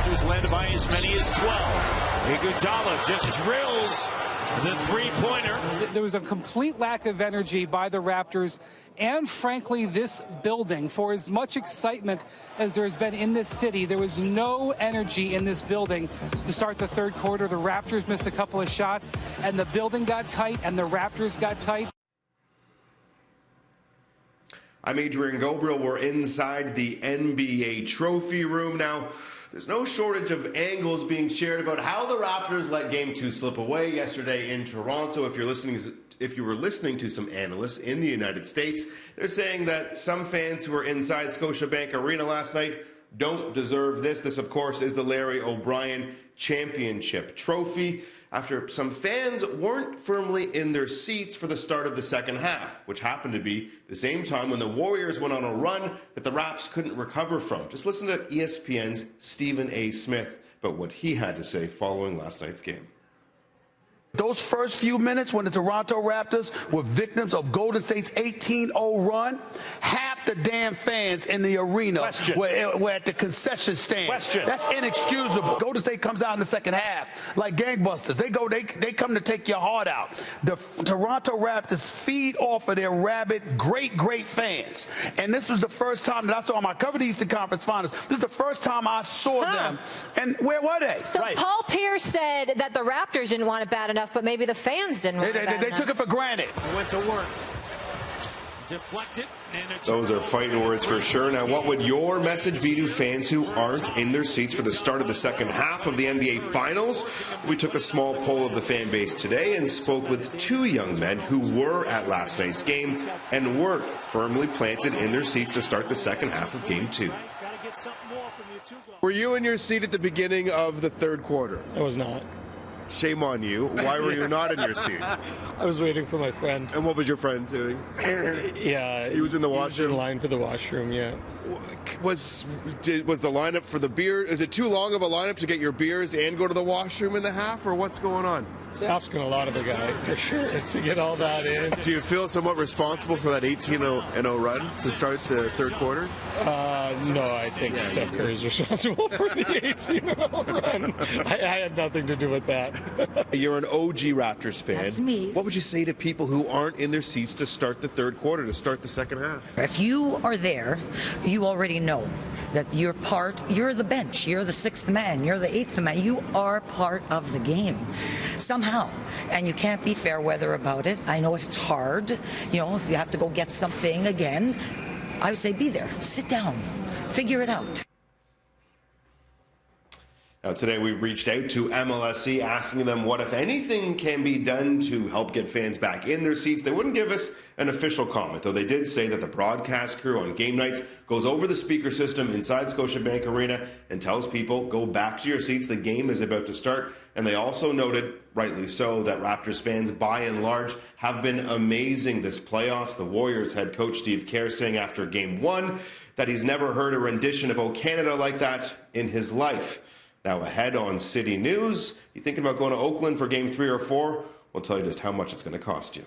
Raptors led by as many as 12. Iguodala just drills the three-pointer. There was a complete lack of energy by the Raptors and, frankly, this building. For as much excitement as there has been in this city, there was no energy in this building to start the third quarter. The Raptors missed a couple of shots, and the building got tight, and the Raptors got tight. I'm Adrian Ghobrial. We're inside the NBA trophy room now. There's no shortage of angles being shared about how the Raptors let Game 2 slip away yesterday in Toronto. If you were listening to some analysts in the United States, they're saying that some fans who were inside Scotiabank Arena last night don't deserve this. This, of course, is the Larry O'Brien Championship Trophy, after some fans weren't firmly in their seats for the start of the second half, which happened to be the same time when the Warriors went on a run that the Raps couldn't recover from. Just listen to ESPN's Stephen A. Smith about what he had to say following last night's game. Those first few minutes when the Toronto Raptors were victims of Golden State's 18-0 run, half the damn fans in the arena were at the concession stand. That's inexcusable. Golden State comes out in the second half like gangbusters. They come to take your heart out. The Toronto Raptors feed off of their rabid, great fans. And this was the first time that I saw them. I covered the Eastern Conference Finals. This is the first time I saw them. And where were they? So Paul Pierce said that the Raptors didn't want it bad enough, but maybe the fans didn't want it bad enough. They took it for granted. Went to work. Deflected. Those are fighting words for sure. Now, what would your message be to fans who aren't in their seats for the start of the second half of the NBA Finals? We took a small poll of the fan base today and spoke with two young men who were at last night's game and weren't firmly planted in their seats to start the second half of Game 2. Were you in your seat at the beginning of the third quarter? I was not. Shame on you. Why were you not in your seat? I was waiting for my friend. And what was your friend doing? Yeah. He was in the washroom? He was in line for the washroom, yeah. Was the lineup for the beer, is it too long of a lineup to get your beers and go to the washroom in the half, or what's going on? It's asking a lot of the guy, for sure, to get all that in. Do you feel somewhat responsible for that 18-0 run to start the third quarter? No, I think Steph Curry is responsible for the 18-0 run. I had nothing to do with that. You're an OG Raptors fan. That's me. What would you say to people who aren't in their seats to start the third quarter, to start the second half? If you are there, you already know that you're the bench, you're the sixth man, you're the eighth man, you are part of the game somehow, and you can't be fair weather about it. I know it's hard, if you have to go get something again, I would say be there, sit down, figure it out. Now, today we reached out to MLSE asking them what, if anything, can be done to help get fans back in their seats. They wouldn't give us an official comment, though they did say that the broadcast crew on game nights goes over the speaker system inside Scotiabank Arena and tells people, go back to your seats, the game is about to start. And they also noted, rightly so, that Raptors fans, by and large, have been amazing this playoffs. The Warriors head coach Steve Kerr saying after Game 1 that he's never heard a rendition of "O Canada" like that in his life. Now ahead on City News, you thinking about going to Oakland for Game 3 or 4? We'll tell you just how much it's going to cost you.